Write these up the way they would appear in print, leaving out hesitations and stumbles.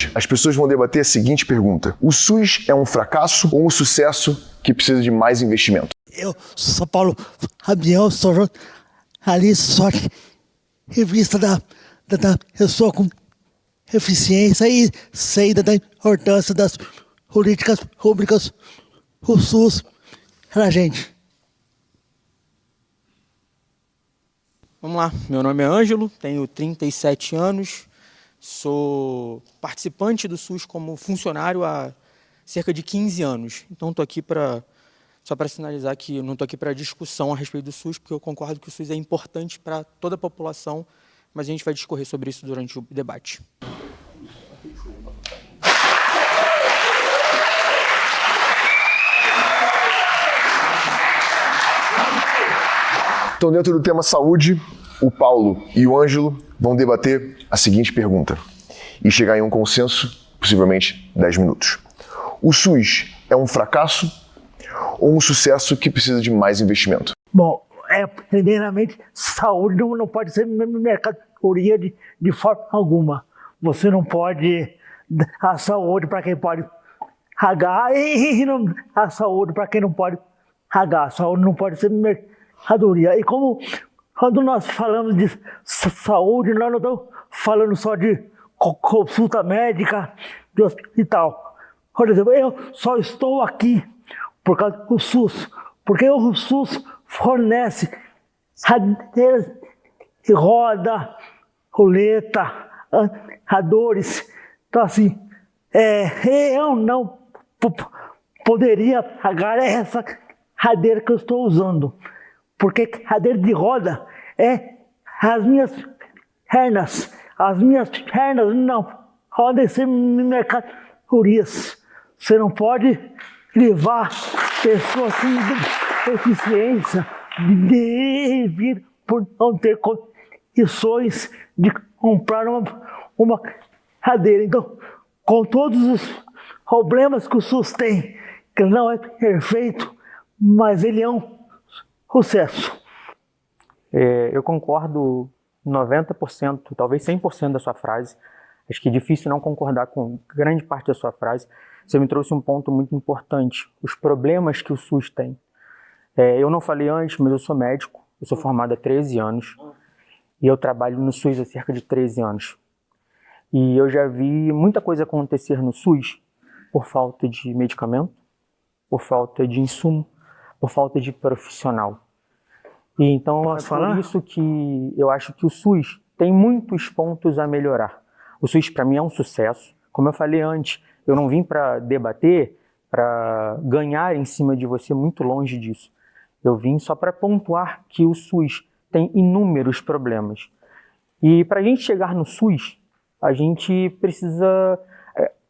hoje, as pessoas vão debater a seguinte pergunta: o SUS é um fracasso ou um sucesso que precisa de mais investimento? Eu sou Paulo Fabião, sou jornalista, sou revista eu sou com eficiência e sei da importância das políticas públicas, o SUS, pra gente. Vamos lá, meu nome é Ângelo, tenho 37 anos, sou participante do SUS como funcionário há cerca de 15 anos. Então estou aqui só para sinalizar que eu não estou aqui para discussão a respeito do SUS, porque eu concordo que o SUS é importante para toda a população, mas a gente vai discorrer sobre isso durante o debate. Então, dentro do tema saúde, o Paulo e o Ângelo vão debater a seguinte pergunta e chegar em um consenso, possivelmente 10 minutos. O SUS é um fracasso ou um sucesso que precisa de mais investimento? Bom, primeiramente, saúde não pode ser mercadoria de forma alguma. Você não pode dar a saúde para quem pode pagar e não dar a saúde para quem não pode pagar. A saúde não pode ser mercadoria. E quando nós falamos de saúde, nós não estamos falando só de consulta médica, de hospital. Por exemplo, eu só estou aqui por causa do SUS, porque o SUS fornece cadeiras de roda, roleta, andadores. Então, assim, eu não poderia pagar essa cadeira que eu estou usando, porque cadeira de roda as minhas pernas não podem ser mercadorias. Você não pode levar pessoas com deficiência de vir por não ter condições de comprar uma cadeira. Então, com todos os problemas que o SUS tem, que não é perfeito, mas ele é um sucesso. Eu concordo 90%, talvez 100% da sua frase. Acho que é difícil não concordar com grande parte da sua frase. Você me trouxe um ponto muito importante, os problemas que o SUS tem. Eu não falei antes, mas eu sou médico, eu sou formado há 13 anos e eu trabalho no SUS há cerca de 13 anos. E eu já vi muita coisa acontecer no SUS por falta de medicamento, por falta de insumo, por falta de profissional. E então Posso falar? Por isso que eu acho que o SUS tem muitos pontos a melhorar. O SUS para mim é um sucesso. Como eu falei antes, eu não vim para debater, para ganhar em cima de você, muito longe disso. Eu vim só para pontuar que o SUS tem inúmeros problemas. E para a gente chegar no SUS, a gente precisa...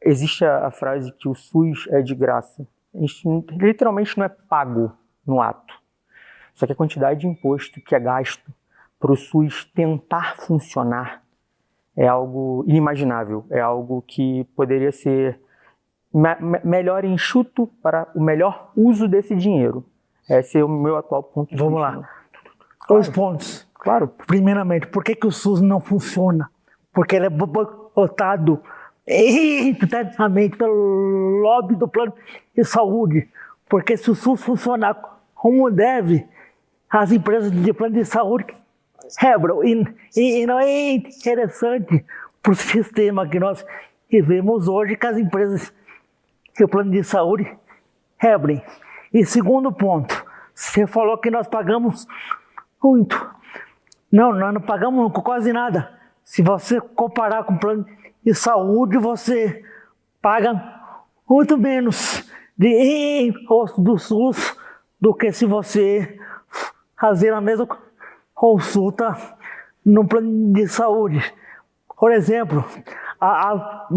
Existe a frase que o SUS é de graça. A gente literalmente não é pago no ato. Só que a quantidade de imposto que é gasto para o SUS tentar funcionar é algo inimaginável. É algo que poderia ser melhor enxuto para o melhor uso desse dinheiro. Esse é o meu atual ponto de vista. Vamos lá. Dois pontos. Claro. Primeiramente, por que o SUS não funciona? Porque ele é boicotado internamente pelo lobby do plano de saúde. Porque se o SUS funcionar como deve, as empresas de plano de saúde quebram. E não é interessante para o sistema que nós vivemos hoje que as empresas de plano de saúde quebrem. E segundo ponto, você falou que nós pagamos muito. Não, nós não pagamos quase nada. Se você comparar com o plano de saúde, você paga muito menos de imposto do SUS do que se você fazer a mesma consulta no plano de saúde. Por exemplo, a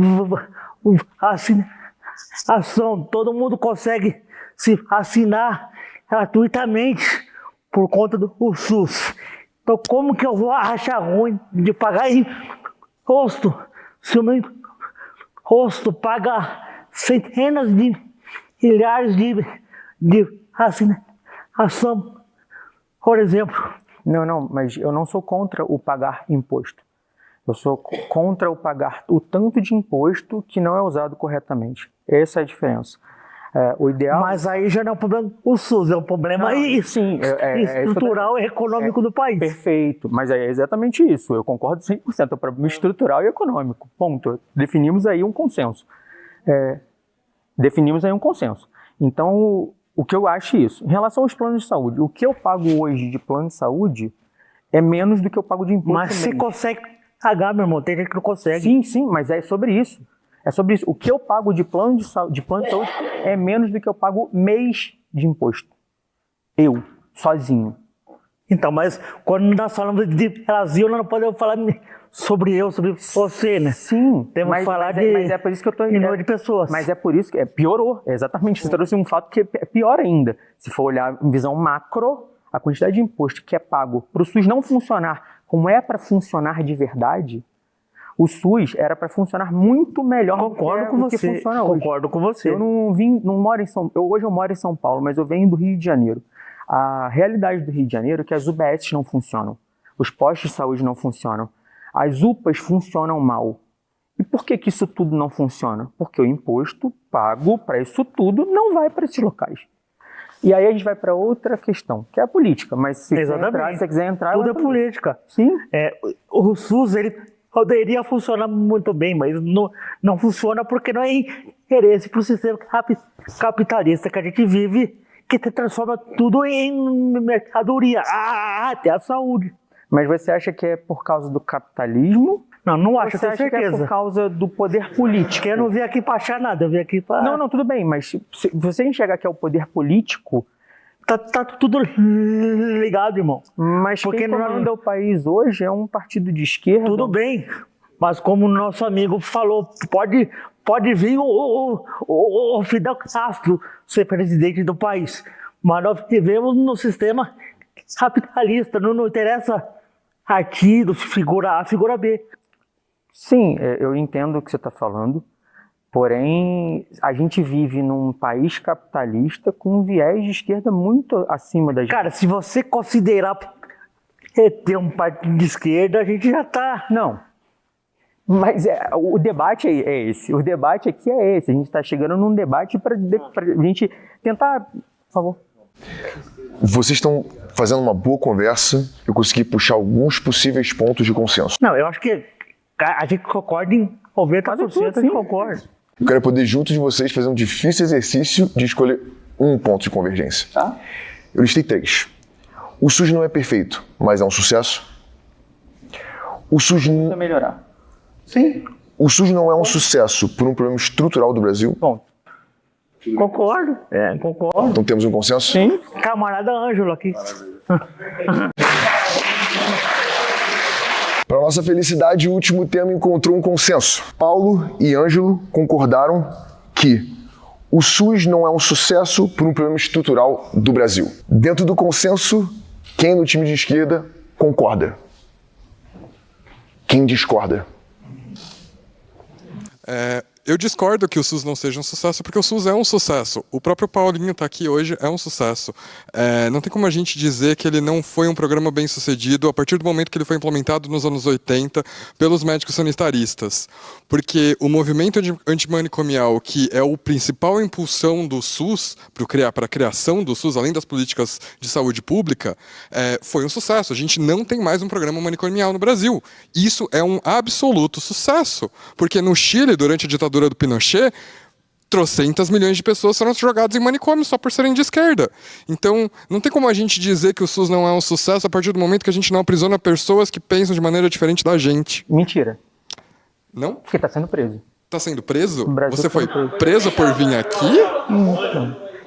vacinação, todo mundo consegue se vacinar gratuitamente por conta do SUS. Então, como que eu vou achar ruim de pagar imposto se o meu imposto paga centenas de milhares de vacinação, por exemplo? Não, mas eu não sou contra o pagar imposto. Eu sou contra o pagar o tanto de imposto que não é usado corretamente. Essa é a diferença. O ideal... Mas aí já não é um problema do SUS, é um problema estrutural e econômico do país. Perfeito, mas é exatamente isso. Eu concordo 100%. É um problema estrutural e econômico. Ponto. Definimos aí um consenso. Então, o que eu acho é isso. Em relação aos planos de saúde, o que eu pago hoje de plano de saúde é menos do que eu pago de imposto. Mas você consegue pagar, meu irmão. Tem gente que não consegue. Sim, mas é sobre isso. É sobre isso. O que eu pago de plano de saúde é menos do que eu pago mês de imposto. Eu, sozinho. Então, mas quando nós falamos de Brasil, nós não podemos falar sobre você, né? Sim. Temos que falar mas é por isso que eu estou em número de pessoas. Mas é por isso que piorou. Exatamente. Você trouxe um fato que é pior ainda. Se for olhar em visão macro, a quantidade de imposto que é pago para o SUS não funcionar como é para funcionar de verdade, o SUS era para funcionar muito melhor do que funciona hoje. Concordo com você. Eu não moro em hoje eu moro em São Paulo, mas eu venho do Rio de Janeiro. A realidade do Rio de Janeiro é que as UBSs não funcionam, os postos de saúde não funcionam, as UPAs funcionam mal. E por que isso tudo não funciona? Porque o imposto pago para isso tudo não vai para esses locais. E aí a gente vai para outra questão, que é a política. Mas se você quiser entrar... Tudo é política. Sim. O SUS, ele poderia funcionar muito bem, mas não funciona porque não é interesse para o sistema capitalista que a gente vive, que transforma tudo em mercadoria, até a saúde. Mas você acha que é por causa do capitalismo? Não acho, tenho certeza. Que é por causa do poder político? Eu não vim aqui para achar nada, eu vim aqui para... Não, tudo bem, mas se você enxergar que é o poder político... Tá tudo ligado, irmão. Mas porque quem comanda o país hoje é um partido de esquerda. Tudo bem, mas como o nosso amigo falou, pode vir o Fidel Castro ser presidente do país, mas nós vivemos no sistema capitalista, não interessa partido, figura A, figura B. Sim, eu entendo o que você está falando. Porém, a gente vive num país capitalista com um viés de esquerda muito acima da gente. Cara, se você considerar ter um partido de esquerda, a gente já tá... Não. Mas o debate é esse. O debate aqui é esse. A gente está chegando num debate para a gente tentar... Por favor. Vocês estão fazendo uma boa conversa. Eu consegui puxar alguns possíveis pontos de consenso. Não, eu acho que a gente concorda em 90%, a gente concorda. Eu quero poder, junto de vocês, fazer um difícil exercício de escolher um ponto de convergência. Tá. Eu listei 3. O SUS não é perfeito, mas é um sucesso. O SUS Precisa melhorar. Sim. O SUS não é um sucesso por um problema estrutural do Brasil. Bom, concordo. Concordo. Então temos um consenso? Sim. Camarada Ângelo aqui. Para nossa felicidade, o último tema encontrou um consenso. Paulo e Ângelo concordaram que o SUS não é um sucesso por um problema estrutural do Brasil. Dentro do consenso, quem no time de esquerda concorda? Quem discorda? Eu discordo que o SUS não seja um sucesso, porque o SUS é um sucesso. O próprio Paulinho está aqui hoje, é um sucesso. Não tem como a gente dizer que ele não foi um programa bem sucedido a partir do momento que ele foi implementado nos anos 80 pelos médicos sanitaristas. Porque o movimento antimanicomial, que é o principal impulsão do SUS, para a criação do SUS, além das políticas de saúde pública, foi um sucesso. A gente não tem mais um programa manicomial no Brasil. Isso é um absoluto sucesso. Porque no Chile, durante a ditadura do Pinochet, trocentas milhões de pessoas foram jogadas em manicômio só por serem de esquerda. Então, não tem como a gente dizer que o SUS não é um sucesso a partir do momento que a gente não aprisiona pessoas que pensam de maneira diferente da gente. Mentira. Não? Porque está sendo preso. Está sendo preso? Brasil Você foi preso. preso por vir aqui?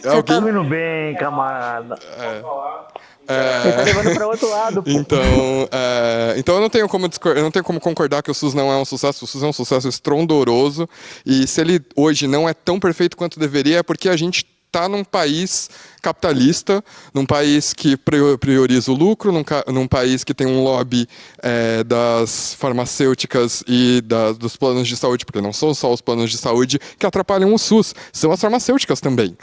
Você tá vindo bem, camarada. Ele tá levando para outro lado, pô. Então eu não tenho como concordar que o SUS não é um sucesso. O SUS é um sucesso estrondoroso. E se ele hoje não é tão perfeito quanto deveria, é porque a gente está num país capitalista, num país que prioriza o lucro, num país que tem um lobby das farmacêuticas e dos planos de saúde, porque não são só os planos de saúde que atrapalham o SUS, são as farmacêuticas também.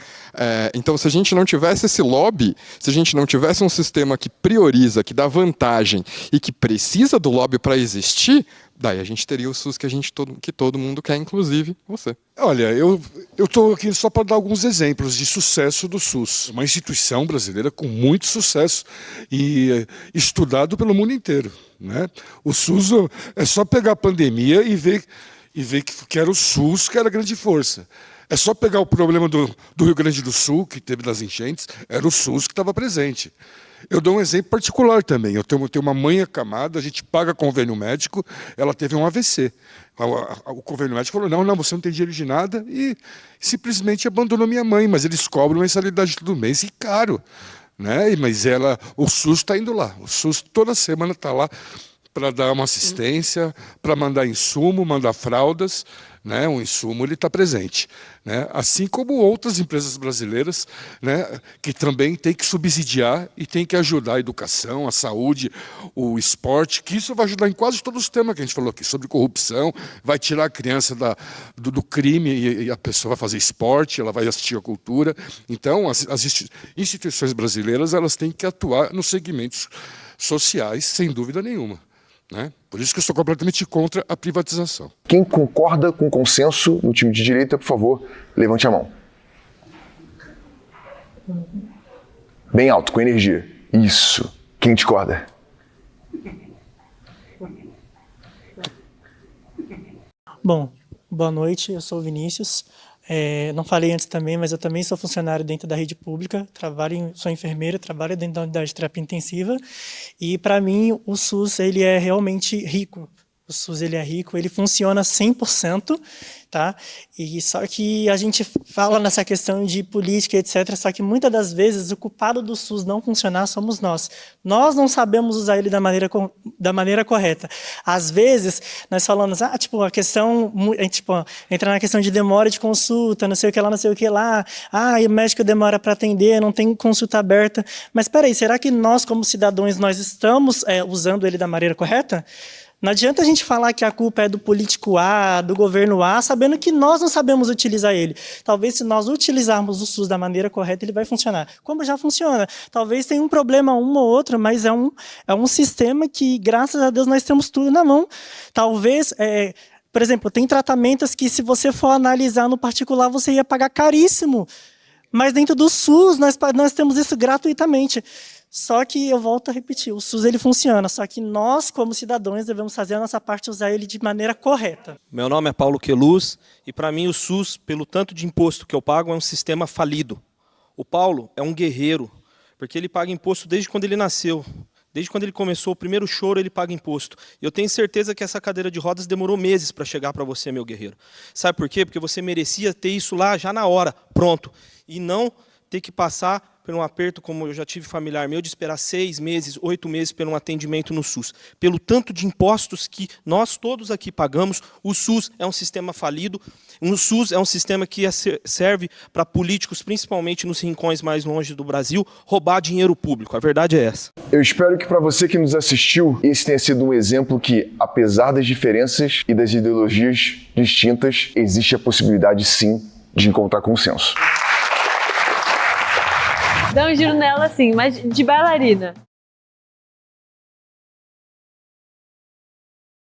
Então, se a gente não tivesse esse lobby, se a gente não tivesse um sistema que prioriza, que dá vantagem e que precisa do lobby para existir, Daí a gente teria o SUS que todo mundo quer, inclusive você. Olha, eu estou aqui só para dar alguns exemplos de sucesso do SUS. Uma instituição brasileira com muito sucesso e estudado pelo mundo inteiro, né? O SUS é só pegar a pandemia e ver que era o SUS que era a grande força. É só pegar o problema do Rio Grande do Sul, que teve das enchentes, era o SUS que estava presente. Eu dou um exemplo particular também. Eu tenho uma mãe acamada, a gente paga convênio médico, ela teve um AVC. O convênio médico falou, não, você não tem dinheiro de nada, e simplesmente abandonou minha mãe, mas eles cobram mensalidade todo mês, e caro, né? Mas o SUS está indo lá, o SUS toda semana está lá para dar uma assistência, para mandar insumo, mandar fraldas, né? O insumo ele está presente, né? Assim como outras empresas brasileiras, né? Que também tem que subsidiar e tem que ajudar a educação, a saúde, o esporte, que isso vai ajudar em quase todos os temas que a gente falou aqui, sobre corrupção, vai tirar a criança do crime e a pessoa vai fazer esporte, ela vai assistir a cultura. Então, as instituições brasileiras elas têm que atuar nos segmentos sociais, sem dúvida nenhuma, né? Por isso que eu sou completamente contra a privatização. Quem concorda com o consenso no time de direita, por favor, levante a mão. Bem alto, com energia. Isso. Quem discorda? Bom, boa noite, eu sou o Vinícius. Não falei antes também, mas eu também sou funcionário dentro da rede pública, sou enfermeira, trabalho dentro da unidade de terapia intensiva, e para mim o SUS ele é realmente rico. O SUS ele é rico, ele funciona 100%, tá? E só que a gente fala nessa questão de política, etc., só que muitas das vezes o culpado do SUS não funcionar somos nós. Nós não sabemos usar ele da maneira correta. Às vezes, nós falamos, a questão, entra na questão de demora de consulta, não sei o que lá, não sei o que lá, e o médico demora para atender, não tem consulta aberta. Mas espera aí, será que nós, como cidadãos, nós estamos usando ele da maneira correta? Não adianta a gente falar que a culpa é do político A, do governo A, sabendo que nós não sabemos utilizar ele. Talvez se nós utilizarmos o SUS da maneira correta, ele vai funcionar. Como já funciona. Talvez tenha um problema um ou outro, mas é um sistema que, graças a Deus, nós temos tudo na mão. Talvez, por exemplo, tem tratamentos que se você for analisar no particular, você ia pagar caríssimo. Mas dentro do SUS, nós temos isso gratuitamente. Só que eu volto a repetir, o SUS ele funciona, só que nós, como cidadãos, devemos fazer a nossa parte e usar ele de maneira correta. Meu nome é Paulo Queluz e para mim o SUS, pelo tanto de imposto que eu pago, é um sistema falido. O Paulo é um guerreiro, porque ele paga imposto desde quando ele nasceu. Desde quando ele começou o primeiro choro, ele paga imposto. E eu tenho certeza que essa cadeira de rodas demorou meses para chegar para você, meu guerreiro. Sabe por quê? Porque você merecia ter isso lá já na hora, pronto. E não ter que passar por um aperto, como eu já tive familiar meu, de esperar 6 meses, 8 meses por um atendimento no SUS. Pelo tanto de impostos que nós todos aqui pagamos, o SUS é um sistema falido, o SUS é um sistema que serve para políticos, principalmente nos rincões mais longe do Brasil, roubar dinheiro público. A verdade é essa. Eu espero que para você que nos assistiu, esse tenha sido um exemplo que, apesar das diferenças e das ideologias distintas, existe a possibilidade, sim, de encontrar consenso. Dá um giro nela assim, mas de bailarina.